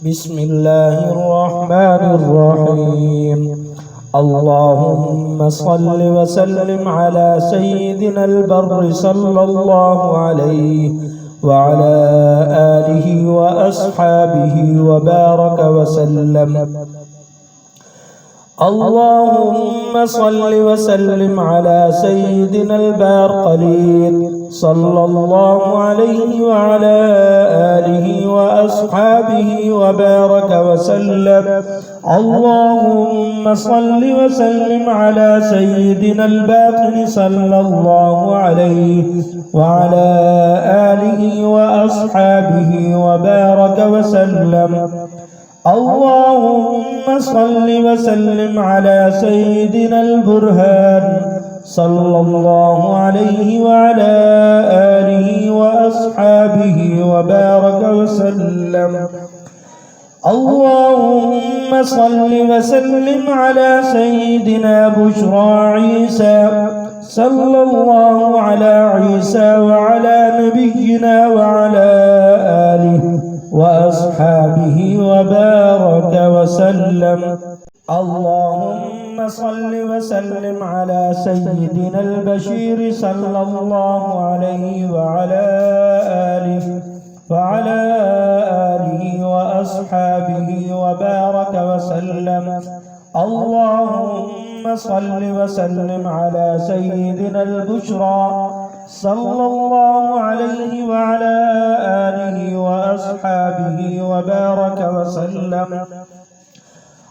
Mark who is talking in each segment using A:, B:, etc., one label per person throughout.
A: بسم الله الرحمن الرحيم. اللهم صل وسلم على سيدنا البر صلى الله عليه وعلى آله وأصحابه وبارك وسلم. اللهم صل وسلم على سيدنا الباقلين صلى الله عليه وعلى آله وأصحابه وبارك وسلم. اللهم صل وسلم على سيدنا الباقر صلى الله عليه وعلى آله وأصحابه وبارك وسلم. اللهم صل وسلم على سيدنا البرهان صلى الله عليه وعلى آله وأصحابه وبارك وسلم. اللهم صل وسلم على سيدنا بشرى عيسى صلى الله على عيسى وعلى نبينا وعلى آله وأصحابه وبارك وسلم. اللهم صل وسلم على سيدنا البشير صلى الله عليه وعلى آله وأصحابه وبارك وسلم. اللهم صل وسلم على سيدنا البشرى صلى الله عليه وعلى آله وأصحابه وبارك وسلم.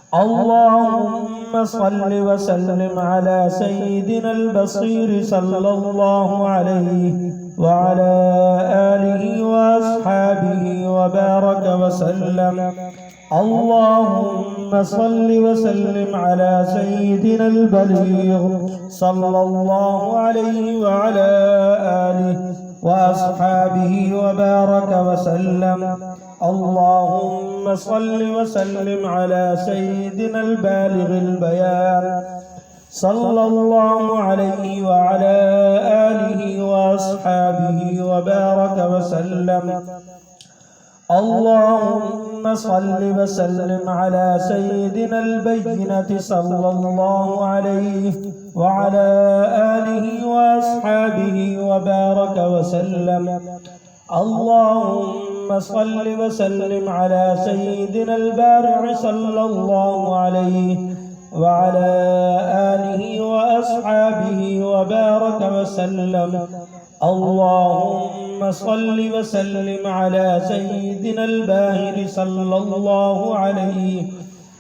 A: اللهم صل وسلم على سيدنا البصير صلى الله عليه وعلى آله وأصحابه وبارك وسلم. اللهم صل وسلم على سيدنا البليغ صلى الله عليه وعلى آله وأصحابه وبارك وسلم. اللهم صل وسلم على سيدنا البالغ البيان صلى الله عليه وعلى آله وأصحابه وبارك وسلم. اللهم صل وسلم على سيدنا البينة صلى الله عليه وعلى آله وأصحابه وبارك وسلم. اللهم صل وسلم على سيدنا البارع صلى الله عليه وعلى آله وأصحابه وبارك وسلم. اللهم صل وسلم على سيدنا الباهر صلى الله عليه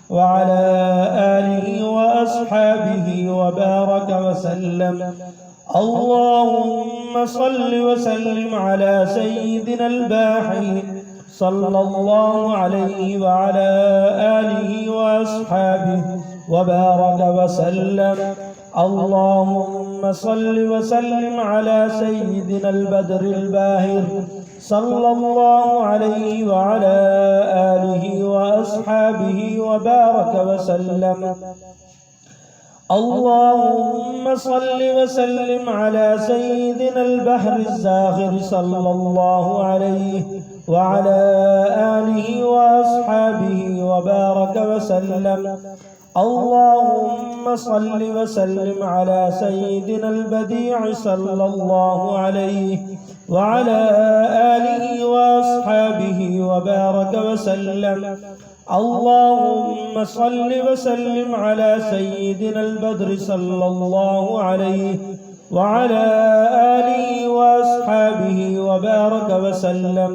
A: وعلى آله وأصحابه وبارك وسلم. اللهم صل وسلم على سيدنا الباحي صلى الله عليه وعلى آله وأصحابه وبارك وسلم. اللهم صل وسلم على سيدنا البدر الباهر صلى الله عليه وعلى آله وأصحابه وبارك وسلم. اللهم صل وسلم على سيدنا البحر الزاخر صلى الله عليه وعلى آله وأصحابه وبارك وسلم. اللهم صل وسلم على سيدنا البديع صلى الله عليه وعلى آله وأصحابه وبارك وسلم. اللهم صل وسلم على سيدنا البدر صلى الله عليه وعلى آله وأصحابه وبارك وسلم.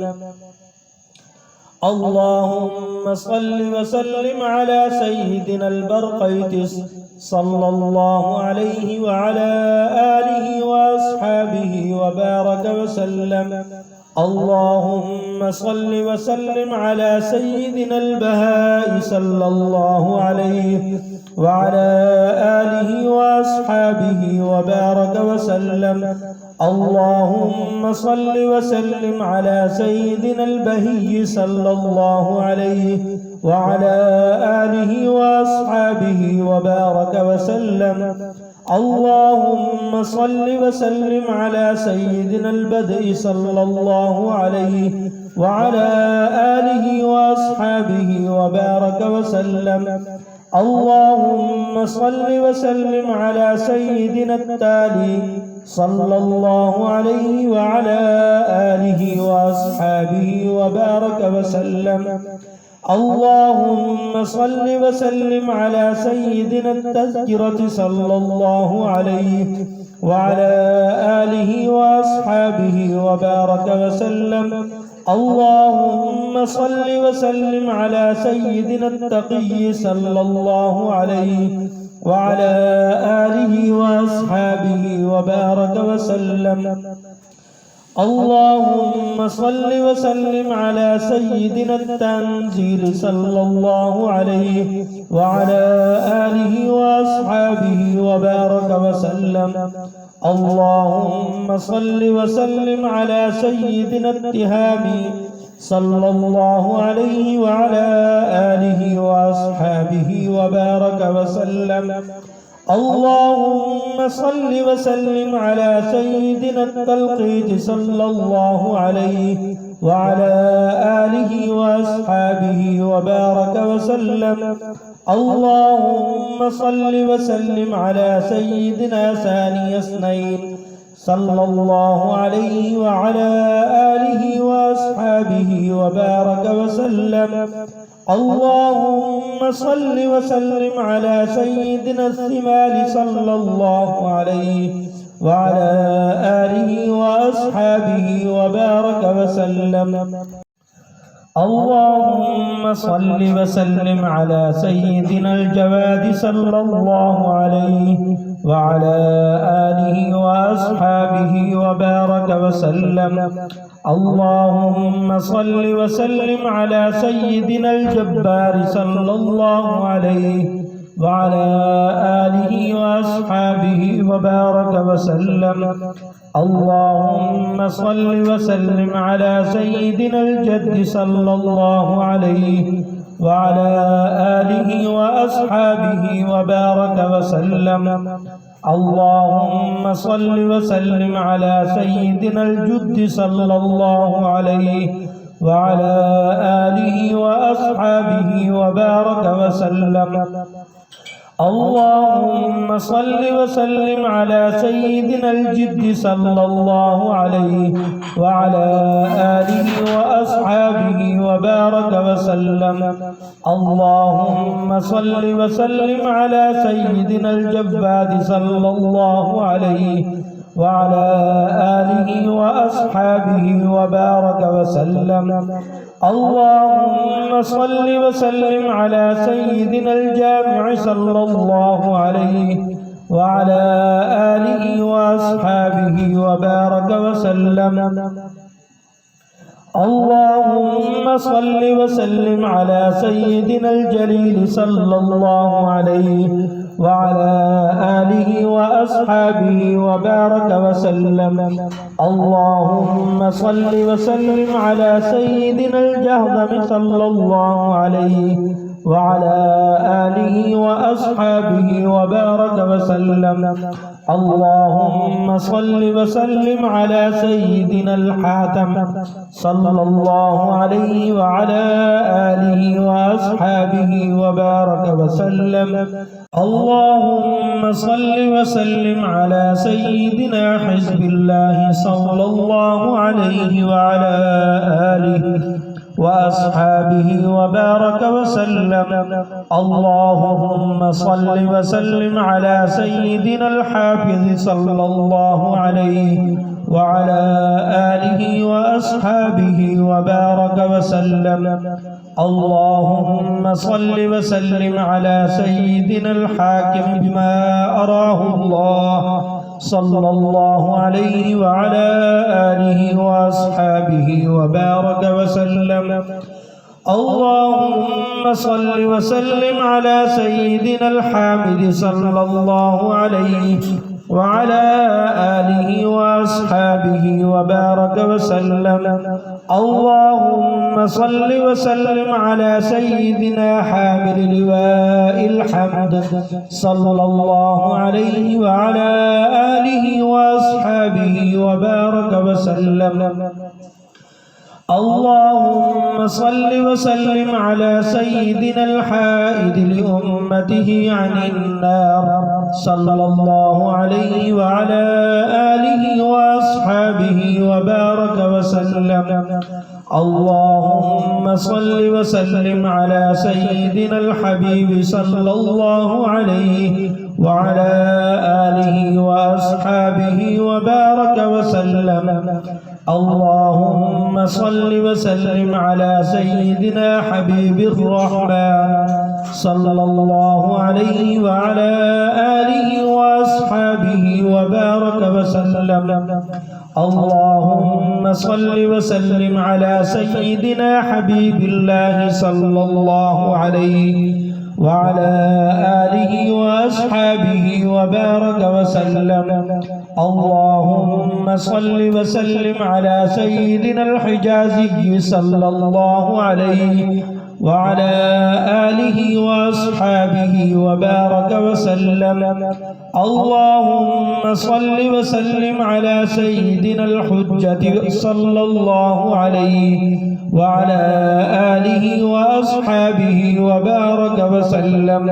A: اللهم صل وسلم على سيدنا البرقيتس صلى الله عليه وعلى آله وأصحابه وبارك وسلم. اللهم صل وسلم على سيدنا البهاء صلى الله عليه وعلى آله وأصحابه وبارك وسلم. اللهم صل وسلم على سيدنا البهي صلى الله عليه وعلى آله وأصحابه وبارك وسلم. اللهم صل وسلم على سيدنا البدء صلى الله عليه وعلى آله وأصحابه وبارك وسلم. اللهم صل وسلم على سيدنا التالي صلى الله عليه وعلى آله وأصحابه وبارك وسلم. اللهم صل وسلم على سيدنا التذكرة صلى الله عليه وعلى آله وأصحابه وبارك وسلم. اللهم صل وسلم على سيدنا التقي صلى الله عليه وعلى آله وأصحابه وبارك وسلم. اللهم صل وسلم على سيدنا التنزيل صلى الله عليه وعلى آله وأصحابه وبارك وسلم. اللهم صل وسلم على سيدنا التهامي صلى الله عليه وعلى آله وأصحابه وبارك وسلم. اللهم صل وسلم على سيدنا التلقيت صلى الله عليه وعلى آله وأصحابه وبارك وسلم. اللهم صل وسلم على سيدنا ثاني اثنين صلى الله عليه وعلى آله وأصحابه وبارك وسلم. اللهم صل وسلم على سيدنا الثمال صلى الله عليه وعلى آله وأصحابه وبارك وسلم. اللهم صل وسلم على سيدنا الجواد صلى الله عليه وعلى آله وأصحابه وبارك وسلم. اللهم صل وسلم على سيدنا الجبار صلى الله عليه وعلى آله وأصحابه وبارك وسلم. اللهم صل وسلم على سيدنا الجد صلى الله عليه وعلى آله وأصحابه وبارك وسلم. اللهم صل وسلم على سيدنا الجد صلى الله عليه وعلى آله وأصحابه وبارك وسلم. اللهم صل وسلم على سيدنا الجد صلى الله عليه وعلى آله وأصحابه وبارك وسلم. اللهم صل وسلم على سيدنا الجباد صلى الله عليه وعلى آله وأصحابه وبارك وسلم. اللهم صل وسلم على سيدنا الجامع صلى الله عليه وعلى آله وأصحابه وبارك وسلم. اللهم صل وسلم على سيدنا الجليل صلى الله عليه وعلى آله وأصحابه وبارك وسلم. اللهم صل وسلم على سيدنا الجهضم صلى الله عليه وعلى آله وأصحابه وبارك وسلم. اللهم صل وسلم على سيدنا الحاتم صلى الله عليه وعلى آله وأصحابه وبارك وسلم. اللهم صل وسلم على سيدنا حزب الله صلى الله عليه وعلى آله وأصحابه وبارك وسلم. اللهم صل وسلم على سيدنا الحافظ صلى الله عليه وعلى آله وأصحابه وبارك وسلم. اللهم صل وسلم على سيدنا الحاكم بما أراه الله صلى الله عليه وعلى آله وأصحابه وبارك وسلم. اللهم صل وسلم على سيدنا الحامد صلى الله عليه وعلى آله وأصحابه وبارك وسلم. اللهم صل وسلم على سيدنا حامل لواء الحمد صلى الله عليه وعلى آله وأصحابه وبارك وسلم. اللهم صل وسلم على سيدنا الحائد لأمته عن النار صلى الله عليه وعلى آله وأصحابه وبارك وسلم. اللهم صل وسلم على سيدنا الحبيب صلى الله عليه وعلى آله وأصحابه وبارك وسلم. اللهم صل وسلم على سيدنا حبيب الرحمن صلى الله عليه وعلى آله وأصحابه وبارك وسلم. اللهم صل وسلم على سيدنا حبيب الله صلى الله عليه وعلى آله وأصحابه وبارك وسلم. اللهم صل وسلم على سيدنا الحجازي صلى الله عليه وعلى آله وأصحابه وبارك وسلم. اللهم صل وسلم على سيدنا الحجة صلى الله عليه وعلى آله وأصحابه وبارك وسلم.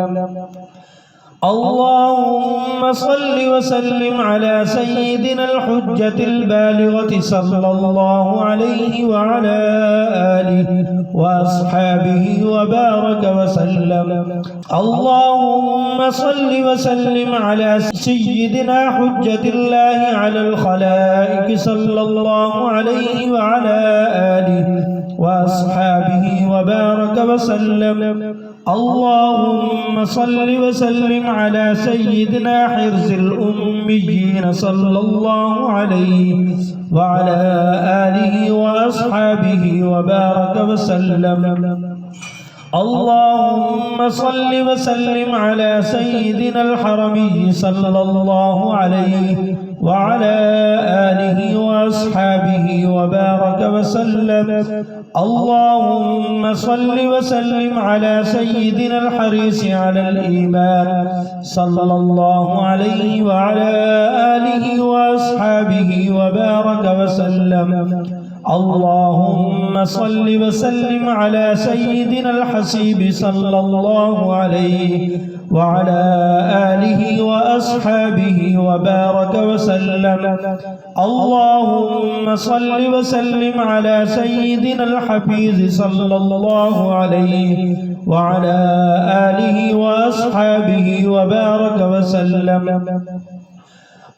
A: اللهم صل وسلم على سيدنا الحجة البالغة صلى الله عليه وعلى آله وأصحابه وبارك وسلم. اللهم صل وسلم على سيدنا حجة الله على الخلائق صلى الله عليه وعلى آله وأصحابه وبارك وسلم. اللهم صل وسلم على سيدنا حرز الأميين صلى الله عليه وعلى آله وأصحابه وبارك وسلم. اللهم صل وسلم على سيدنا الحرمي صلى الله عليه وعلى آله وأصحابه وبارك وسلم. اللهم صل وسلم على سيدنا الحريص على الإيمان صلى الله عليه وعلى آله وأصحابه وبارك وسلم. اللهم صل وسلم على سيدنا الحسيب صلى الله عليه وعلى آله وأصحابه وبارك وسلم. اللهم صل وسلم على سيدنا الحفيظ صلى الله عليه وعلى آله وأصحابه وبارك وسلم.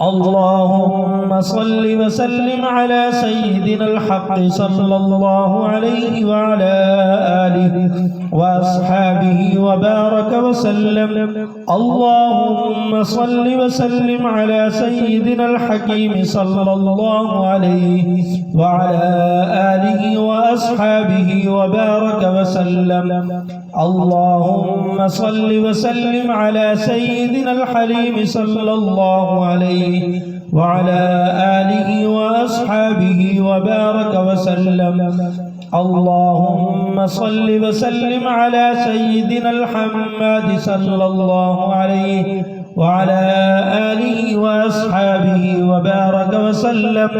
A: اللهم صل وسلم على سيدنا الحق صلى الله عليه وعلى آله وأصحابه وبارك وسلم. اللهم صل وسلم على سيدنا الحكيم صلى الله عليه وعلى آله وأصحابه وبارك وسلم. اللهم صل وسلم على سيدنا الحليم صلى الله عليه وعلى آله وأصحابه وبارك وسلم. اللهم صل وسلم على سيدنا الحماد صلى الله عليه وعلى آله وأصحابه وبارك وسلم.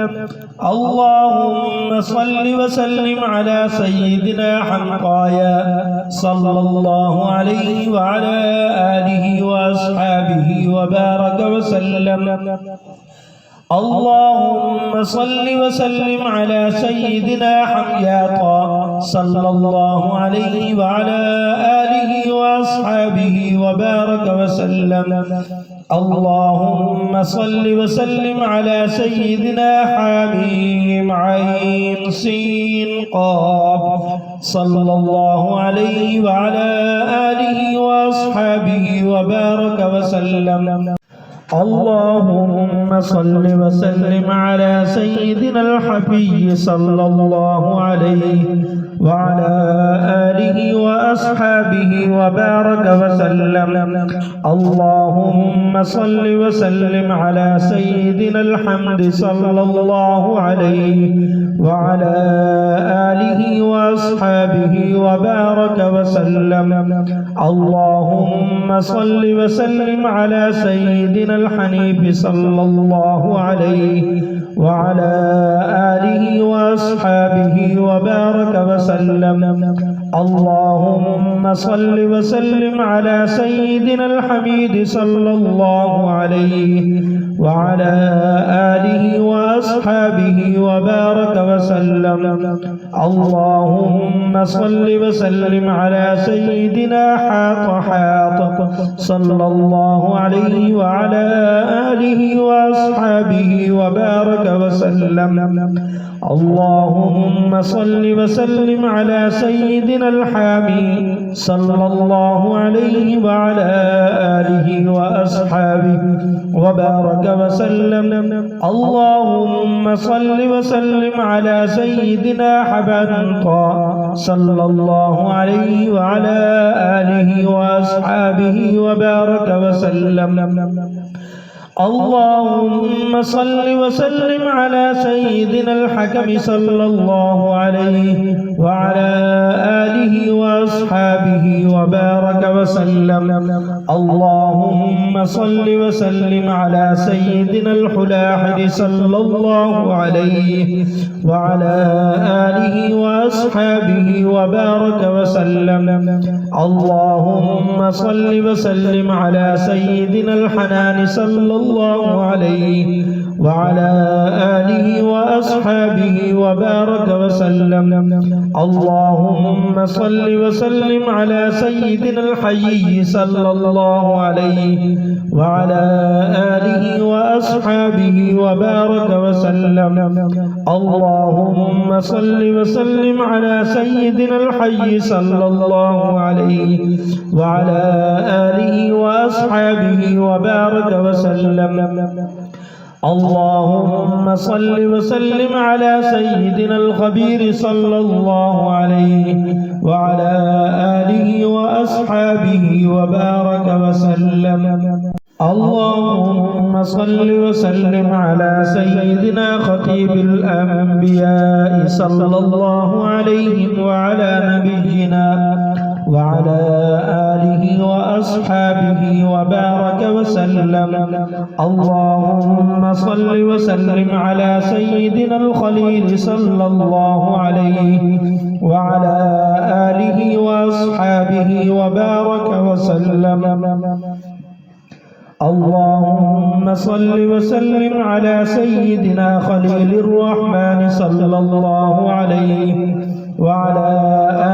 A: اللهم صل وسلم على سيدنا حمقايا صلى الله عليه وعلى آله وأصحابه وبارك وسلم. اللهم صل وسلم على سيدنا حمياطا صلى الله عليه وعلى آله وأصحابه وبارك وسلم. اللهم صل وسلم على سيدنا حميم عين سين قاف صلى الله عليه وعلى آله وأصحابه وبارك وسلم. اللهم صل وسلم على سيدنا الحفي صلى الله عليه وعلى آله وأصحابه وبارك وسلم. اللهم صل وسلم على سيدنا الحمد صلى الله عليه وعلى آله وأصحابه وبارك وسلم. اللهم صل وسلم على سيدنا الحنيف صلى الله عليه وعلى آله وأصحابه وبارك وسلم. اللهم صل وسلم على سيدنا الحميد صلى الله عليه وعلى آله وأصحابه وبارك وسلم. اللهم صل وسلم على سيدنا حاط صلى الله عليه وعلى آله وأصحابه وبارك وسلم. اللهم صل وسلم على سيدنا الحامي صلى الله عليه وعلى آله وأصحابه وبارك وسلم. اللهم صل وسلم على سيدنا حبنطا صلى الله عليه وعلى آله وأصحابه وبارك وسلم. اللهم صل وسلم على سيدنا الحكم صلى الله عليه وعلى آله وأصحابه وبارك وسلم. اللهم صل وسلم على سيدنا الحلاحد صلى الله عليه وعلى آله وأصحابه وبارك وسلم. اللهم صل وسلم على سيدنا الحنان صلى الله عليه وعلى آله وأصحابه وبارك وسلم. اللهم صل وسلم على سيدنا الحي صلى الله عليه وعلى آله وأصحابه وبارك وسلم. اللهم صل وسلم على سيدنا الحي صلى الله عليه وعلى آله وأصحابه وبارك وسلم. اللهم صل وسلم على سيدنا الخبير صلى الله عليه وعلى آله وأصحابه وبارك وسلم. اللهم صل وسلم على سيدنا خطيب الأنبياء صلى الله عليه وعلى نبينا وعلى آله وأصحابه وبارك وسلم. اللهم صل وسلم على سيدنا الخليل صلى الله عليه وعلى آله وأصحابه وبارك وسلم. اللهم صل وسلم على سيدنا خليل الرحمن صلى الله عليه وعلى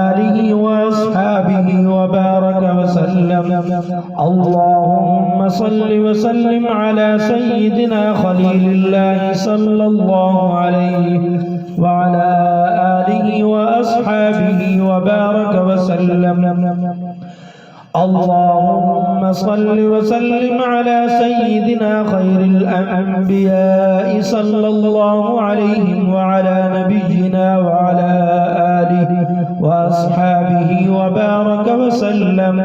A: آله وأصحابه وبارك وسلم. اللهم صل وسلم على سيدنا خليل الله صلى الله عليه وعلى آله وأصحابه وبارك وسلم. اللهم صل وسلم على سيدنا خير الأنبياء صلى الله عليه وعلى نبينا وعلى آله وأصحابه وبارك وسلم.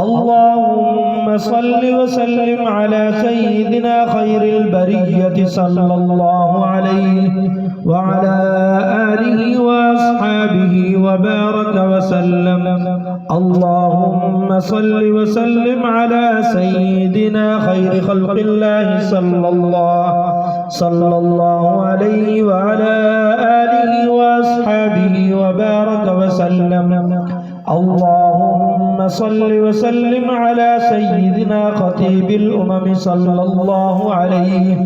A: اللهم صل وسلم على سيدنا خير البرية صلى الله عليه وعلى آله وأصحابه وبارك وسلم. اللهم صل وسلم على سيدنا خير خلق الله صلى الله عليه وعلى آله وأصحابه وبارك وسلم. اللهم صل وسلم على سيدنا خطيب الأمم صلى الله عليه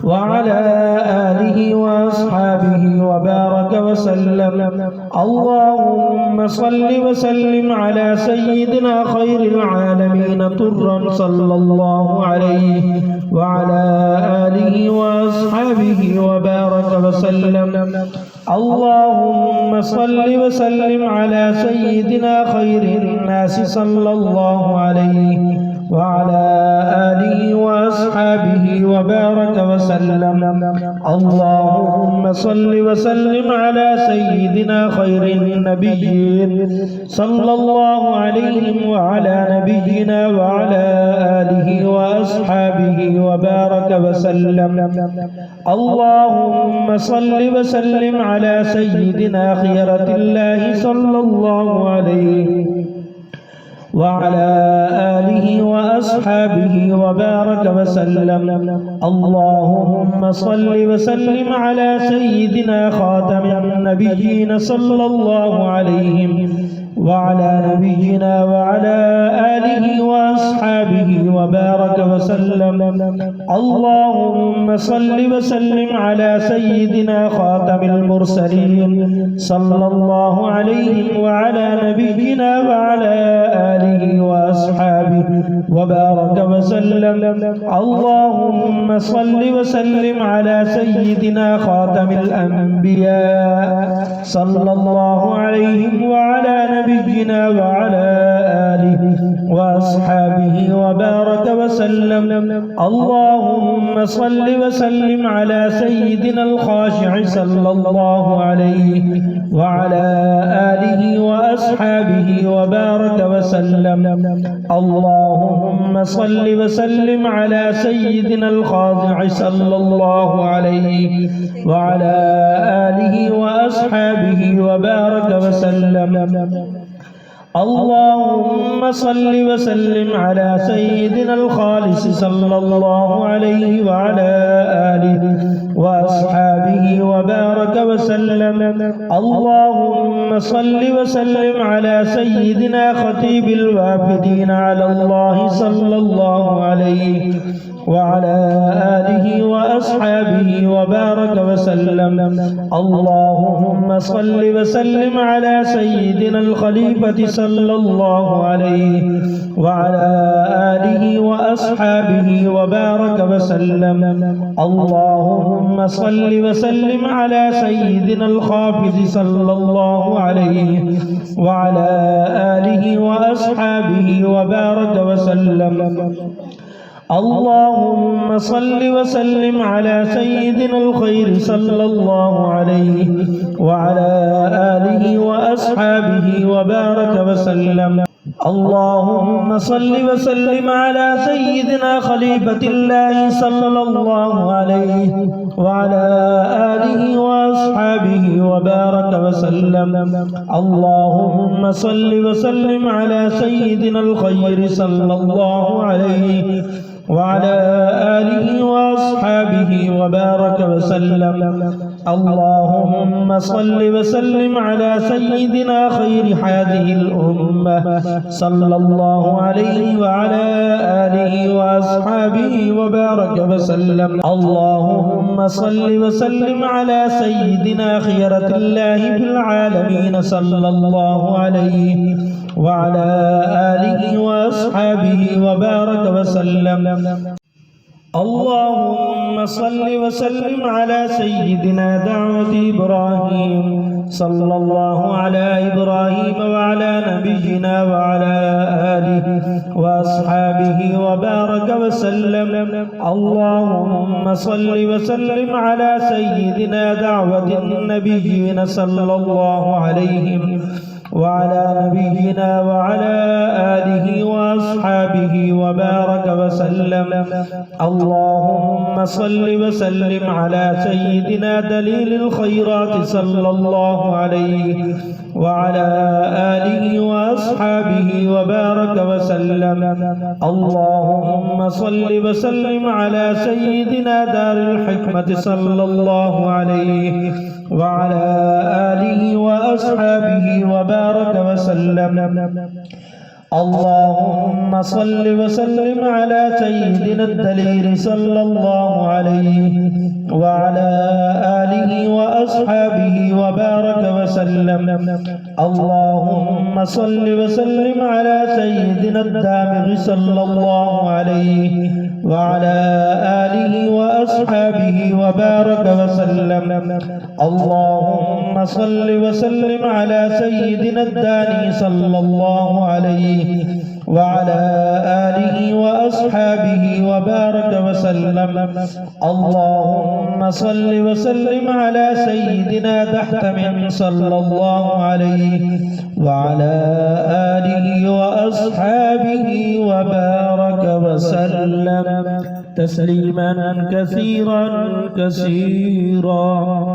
A: وعلى آله وأصحابه وبارك وسلم. اللهم صل وسلم على سيدنا خير العالمين طرا صلى الله عليه وعلى آله وأصحابه وبارك وسلم. اللهم صل وسلم على سيدنا خير الناس صلى الله عليه وعلى آله وأصحابه وبارك وسلم. اللهم صل وسلم على سيدنا خير النبيين صلى الله عليه وعلى نبينا وعلى آله وأصحابه وبارك وسلم. اللهم صل وسلم على سيدنا خيرة الله صلى الله عليه وعلى آله وأصحابه وبارك وسلم. اللهم صل وسلم على سيدنا خاتم النبيين صلى الله عليه وعلى نبينا وعلى آله وأصحابه وبارك وسلم. اللهم صل وسلم على سيدنا خاتم المرسلين صلى الله عليه وعلى نبينا وعلى آله وأصحابه وبارك وسلم. اللهم صل وسلم على سيدنا خاتم الأنبياء صلى الله عليه وعلى نبينا وعلى آله وأصحابه وبارك وسلم. اللهم صل وسلم على سيدنا الخاشع صلى الله عليه وعلى آله وأصحابه وبارك وسلم. اللهم صل وسلم على سيدنا الخاضع صلى الله عليه وعلى آله وأصحابه وبارك وسلم. اللهم صل وسلم على سيدنا الخالص صلى الله عليه وعلى آله وأصحابه وبارك وسلم. اللهم صل وسلم على سيدنا خطيب الوافدين على الله صلى الله عليه وعلى آله وأصحابه وبارك وسلم. اللهم صل وسلم على سيدنا الخليفة صلى الله عليه وعلى آله وأصحابه وبارك وسلم. اللهم صل وسلم على سيدنا الخافض صلى الله عليه وعلى آله وأصحابه وبارك وسلم. اللهم صل وسلم على سيدنا الخير صلى الله عليه وعلى آله وأصحابه وبارك وسلم. اللهم صل وسلم على سيدنا خليفة الله صلى الله عليه وعلى آله وأصحابه وبارك وسلم. اللهم صل وسلم على سيدنا الخير صلى الله عليه وعلى آله وأصحابه وبارك وسلم. اللهم صل وسلم على سيدنا خير هذه الأمة صلى الله عليه وعلى آله وأصحابه وبارك وسلم. اللهم صل وسلم على سيدنا خيرة الله في العالمين صلى الله عليه وعلى آله وأصحابه وبارك وسلم. اللهم صل وسلم على سيدنا دعوة إبراهيم صلى الله على إبراهيم وعلى نبينا وعلى آله وأصحابه وبارك وسلم. اللهم صل وسلم على سيدنا دعوة النبيين صلى الله عليه وعلى نبينا وعلى آله وأصحابه وبارك وسلم. اللهم صل وسلم على سيدنا دليل الخيرات صلى الله عليه وعلى آله وأصحابه وبارك وسلم. اللهم صل وسلم على سيدنا دار الحكمة صلى الله عليه وعلى آله وأصحابه وبارك وسلم. اللهم صل وسلم على سيدنا الدليل صلى الله عليه وعلى آله وأصحابه وبارك وسلم. اللهم صل وسلم على سيدنا الدامغ صلى الله عليه وعلى آله وأصحابه وبارك وسلم. اللهم صل وسلم على سيدنا الداني صلى الله عليه وعلى آله وأصحابه وبارك وسلم. اللهم صل وسلم على سيدنا تحتم صلى الله عليه وعلى آله وأصحابه وبارك وسلم تسليما كثيرا كثيرا.